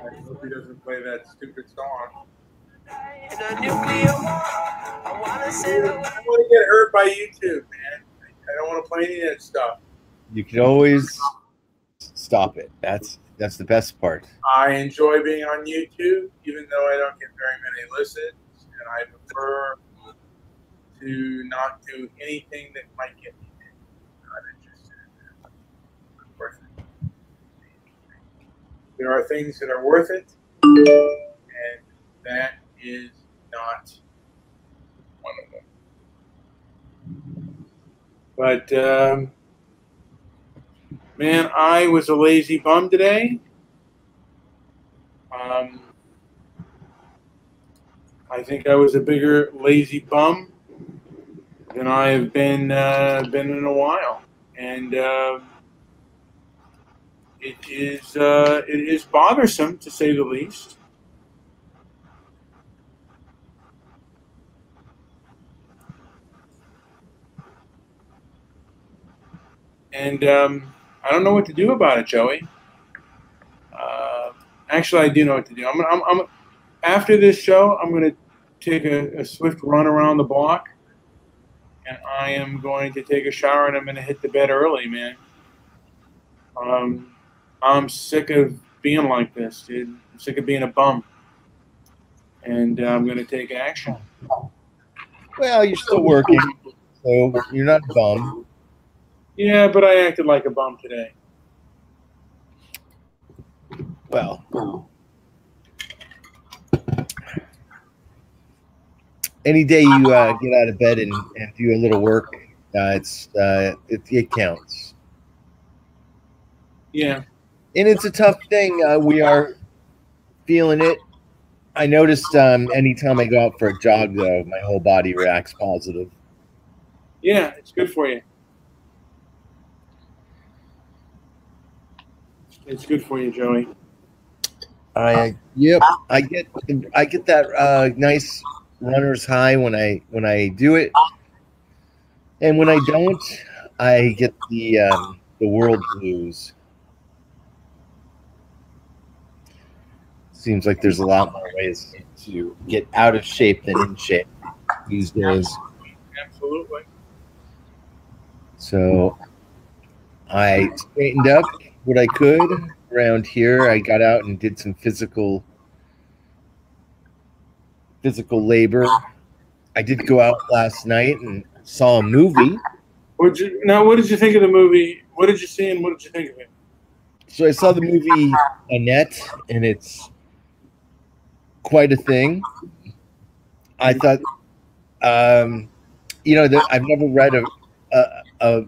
I hope he doesn't play that stupid song. In a nuclear war, I wanna say the I don't want to get hurt by YouTube, man. I don't want to play any of that stuff. You can always stop it. That's the best part. I enjoy being on YouTube, even though I don't get very many listens, and I prefer to not do anything that might get me not interested in that. Not worth it. There are things that are worth it, and that is not one of them. But man, I was a lazy bum today. I think I was a bigger lazy bum than I have been in a while, and it is bothersome to say the least. And I don't know what to do about it, Joey. Actually, I do know what to do. I'm after this show, I'm going to take a swift run around the block, and I am going to take a shower, and I'm going to hit the bed early, man. I'm sick of being like this, dude. I'm sick of being a bum, and I'm going to take action. Well, you're still working, so you're not a bum. Yeah, but I acted like a bum today. Well, any day you get out of bed and do a little work, it counts. Yeah. And it's a tough thing. We are feeling it. I noticed anytime I go out for a jog, though, my whole body reacts positive. Yeah, it's good for you. It's good for you, Joey. I get that nice runner's high when I do it, and when I don't, I get the world blues. Seems like there's a lot more ways to get out of shape than in shape these days. Absolutely. So I straightened up what I could around here. I got out and did some physical labor. I did go out last night and saw a movie. What did you think of the movie? What did you see and what did you think of it? So I saw the movie Annette, and it's quite a thing. I thought, I've never read a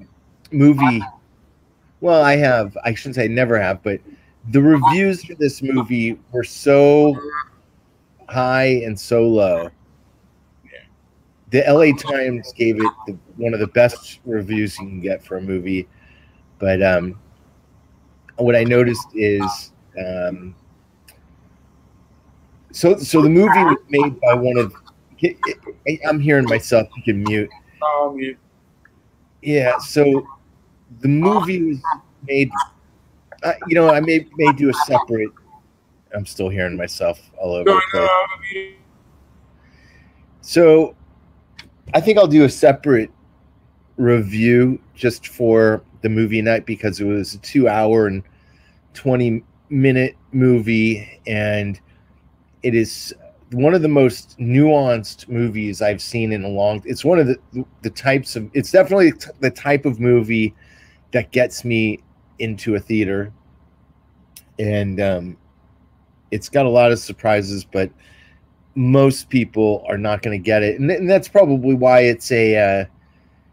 movie. Well, I have. I shouldn't say I never have, but the reviews for this movie were so high and so low. The LA Times gave it one of the best reviews you can get for a movie. But what I noticed is, so the movie was made by one of. I'm hearing myself. You can mute. Oh, mute. Yeah. So the movie was made. I may do a separate. I'm still hearing myself all over the place. So I think I'll do a separate review just for the movie night because it was a 2-hour and 20-minute movie, and it is one of the most nuanced movies I've seen in a long. It's one of the types of. It's definitely the type of movie that gets me into a theater, and it's got a lot of surprises, but most people are not going to get it, and that's probably why it's a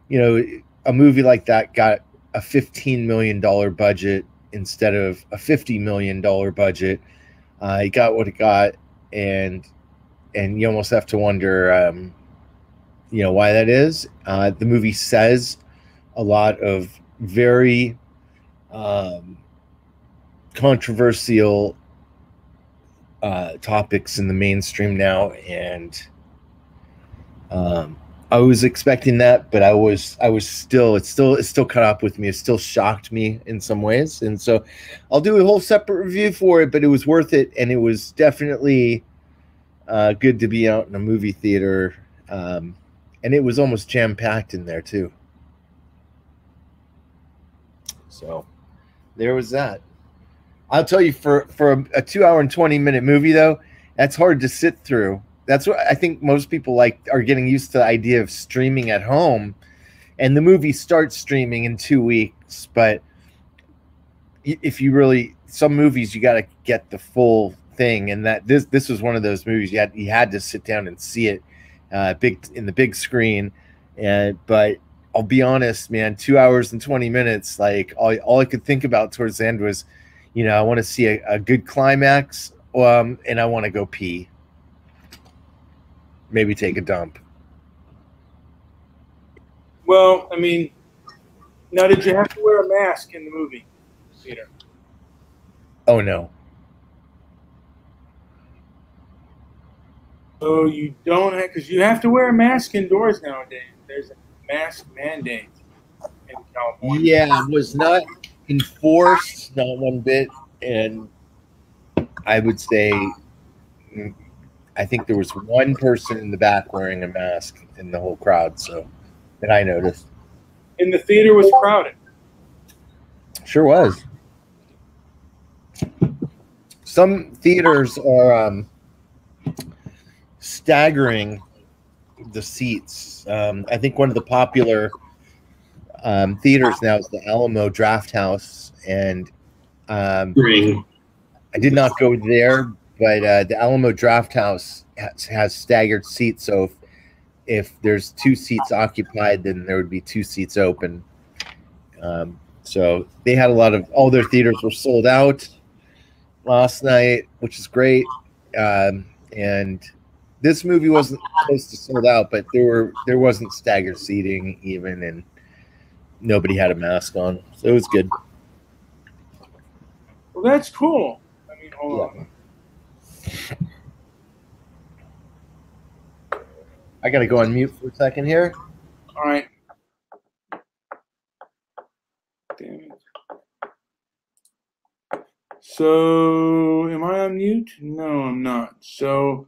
movie like that got a $15 million budget instead of a $50 million budget. It got what it got, and you almost have to wonder, why that is. The movie says a lot of very controversial topics in the mainstream now, and I was expecting that, but I was still it still caught up with me. It still shocked me in some ways, and so I'll do a whole separate review for it. But it was worth it, and it was definitely good to be out in a movie theater, and it was almost jam packed in there too. So there was that. I'll tell you, for a 2 hour and 20 minute movie though, that's hard to sit through. That's what I think most people are getting used to the idea of streaming at home, and the movie starts streaming in 2 weeks. But if you really, some movies you got to get the full thing, and that this was one of those movies you had to sit down and see it big in the big screen. And but I'll be honest, man, 2 hours and 20 minutes, like all I could think about towards the end was, I want to see a good climax, and I want to go pee. Maybe take a dump. Well, I mean, now did you have to wear a mask in the movie theater? Oh no. So you don't have, because you have to wear a mask indoors nowadays. There's a mask mandate in California. Yeah, it was not enforced, not one bit, and I would say, I think there was one person in the back wearing a mask in the whole crowd, so that I noticed. And the theater was crowded. Sure was. Some theaters are staggering the seats. I think one of the popular theaters now is the Alamo Draft House, and I did not go there, but the Alamo Draft House has staggered seats. So if there's 2 seats occupied, then there would be 2 seats open. So they had all their theaters were sold out last night, which is great. And this movie wasn't close to sold out, but there wasn't staggered seating even, and nobody had a mask on, so it was good. Well, that's cool. I mean, hold on. I gotta go on mute for a second here. All right. Damn it. So, am I on mute? No, I'm not. So,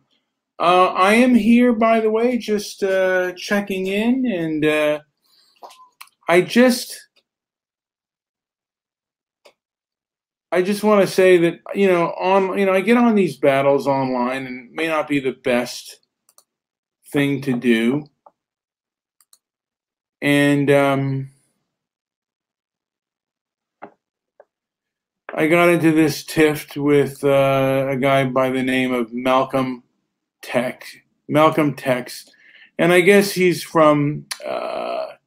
I am here, by the way, just checking in, and I just want to say that I get on these battles online, and it may not be the best thing to do, and I got into this tiff with a guy by the name of Malcolm Tex, and I guess he's from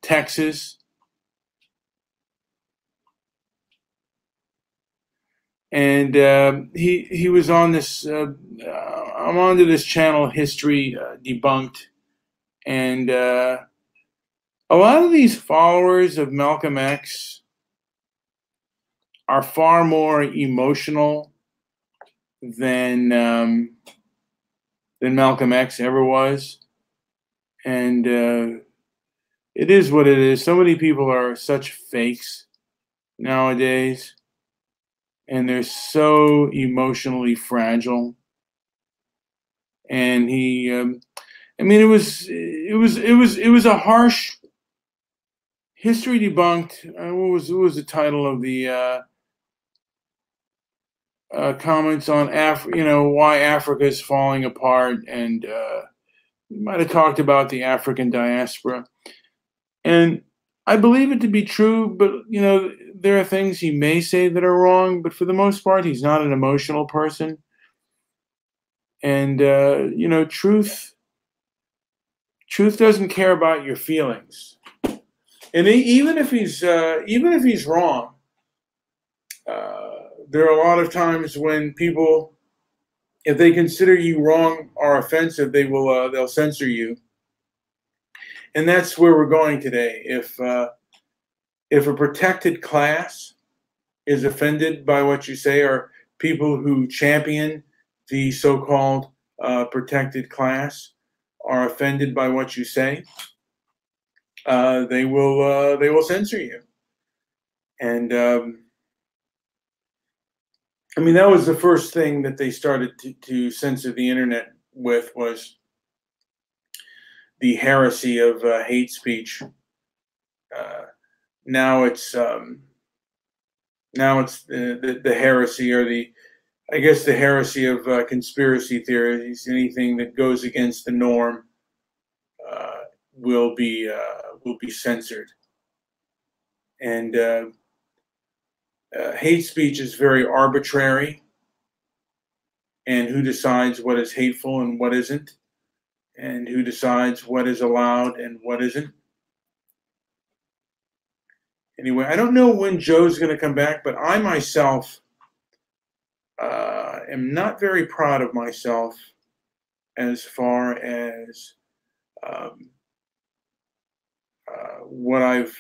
Texas. And he was on this. I'm onto this channel, History Debunked, and a lot of these followers of Malcolm X are far more emotional than Malcolm X ever was, and it is what it is. So many people are such fakes nowadays, and they're so emotionally fragile. And he, it was a harsh. History Debunked. What was the title of the comments on why Africa is falling apart, and we might have talked about the African diaspora, and I believe it to be true, but there are things he may say that are wrong, but for the most part, he's not an emotional person, and truth doesn't care about your feelings, and even if he's wrong. There are a lot of times when people, if they consider you wrong or offensive, they'll censor you, and that's where we're going today. If a protected class is offended by what you say, or people who champion the so-called protected class are offended by what you say, they will censor you. And I mean, that was the first thing that they started to censor the internet with, was the heresy of hate speech. Now it's the heresy, or I guess the heresy of conspiracy theories. Anything that goes against the norm will be censored. And hate speech is very arbitrary, and who decides what is hateful and what isn't, and who decides what is allowed and what isn't. Anyway, I don't know when Joe's going to come back, but I myself am not very proud of myself as far as what I've,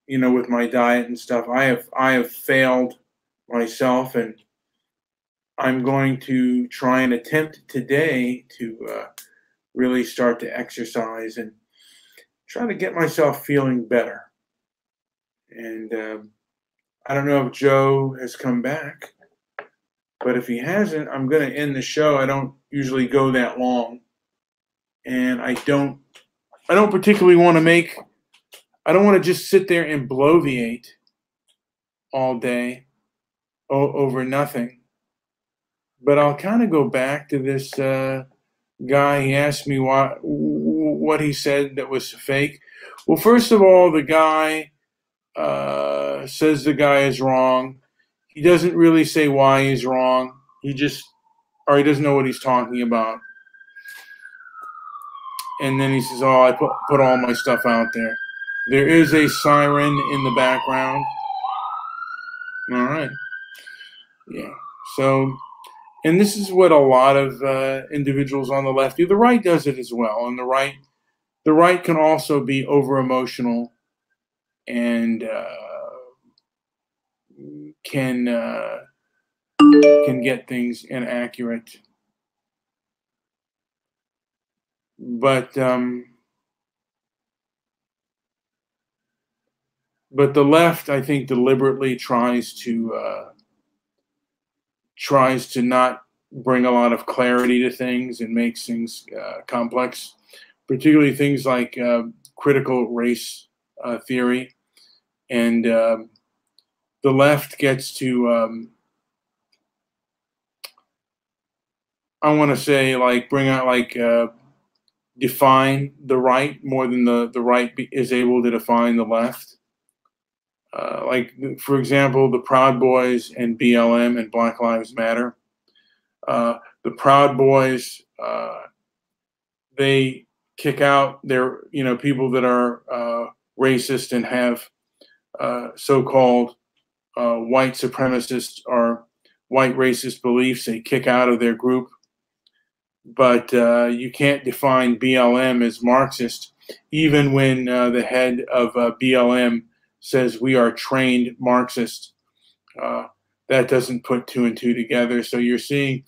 with my diet and stuff. I have failed myself, and I'm going to try and attempt today to really start to exercise and try to get myself feeling better. And I don't know if Joe has come back, but if he hasn't, I'm going to end the show. I don't usually go that long, and I don't particularly want to I don't want to just sit there and bloviate all day over nothing. But I'll kind of go back to this guy. He asked me what he said that was fake. Well, first of all, the guy says the guy is wrong. He doesn't really say why he's wrong. He doesn't know what he's talking about. And then he says, "Oh, I put all my stuff out there." There is a siren in the background. All right. Yeah. So, and this is what a lot of individuals on the left do. The right does it as well, and the right can also be over emotional and can get things inaccurate. But the left, I think, deliberately tries to not bring a lot of clarity to things and makes things complex, particularly things like critical race theory. And the left gets to, I want to say, like, bring out, like, define the right more than the right is able to define the left. Like, for example, the Proud Boys and BLM and Black Lives Matter. The Proud Boys, they kick out their, people that are racist and have so-called white supremacist or white racist beliefs. They kick out of their group. But you can't define BLM as Marxist, even when the head of BLM says we are trained Marxists. That doesn't put two and two together. So you're seeing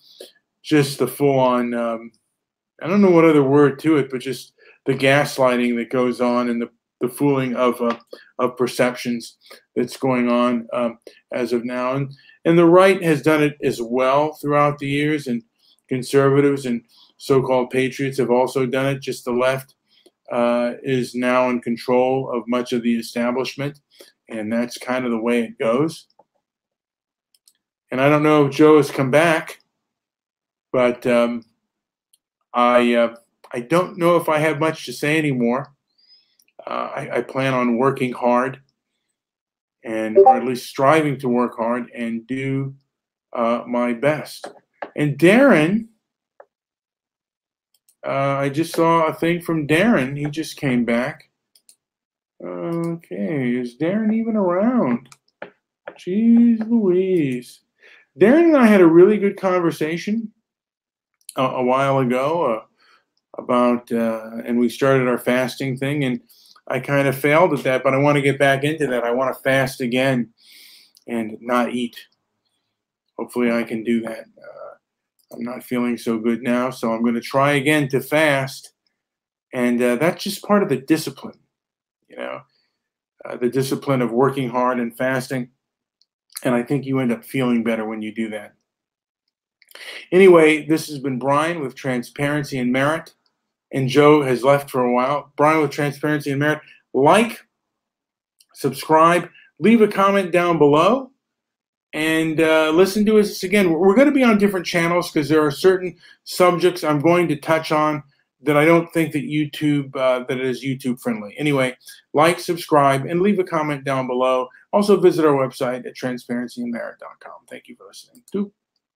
just the full-on, I don't know what other word to it, but just the gaslighting that goes on, and the fooling of perceptions that's going on as of now. And the right has done it as well throughout the years, and conservatives and so-called patriots have also done it. Just the left is now in control of much of the establishment, and that's kind of the way it goes. And I don't know if Joe has come back, but I don't know if I have much to say anymore. I plan on working hard, or at least striving to work hard and do my best. And Darren, I just saw a thing from Darren. He just came back. Okay, is Darren even around? Jeez Louise. Darren and I had a really good conversation a while ago about, and we started our fasting thing, and I kind of failed at that, but I want to get back into that. I want to fast again and not eat. Hopefully I can do that. I'm not feeling so good now, so I'm going to try again to fast And that's just part of the discipline, the discipline of working hard and fasting. And I think you end up feeling better when you do that. Anyway, this has been Brian with Transparency and Merit. And Joe has left for a while. Brian with Transparency and Merit. Like, subscribe, leave a comment down below, and listen to us again. We're going to be on different channels because there are certain subjects I'm going to touch on that I don't think that YouTube, that is YouTube friendly. Anyway, like, subscribe, and leave a comment down below. Also visit our website at transparencyandmerit.com. Thank you for listening.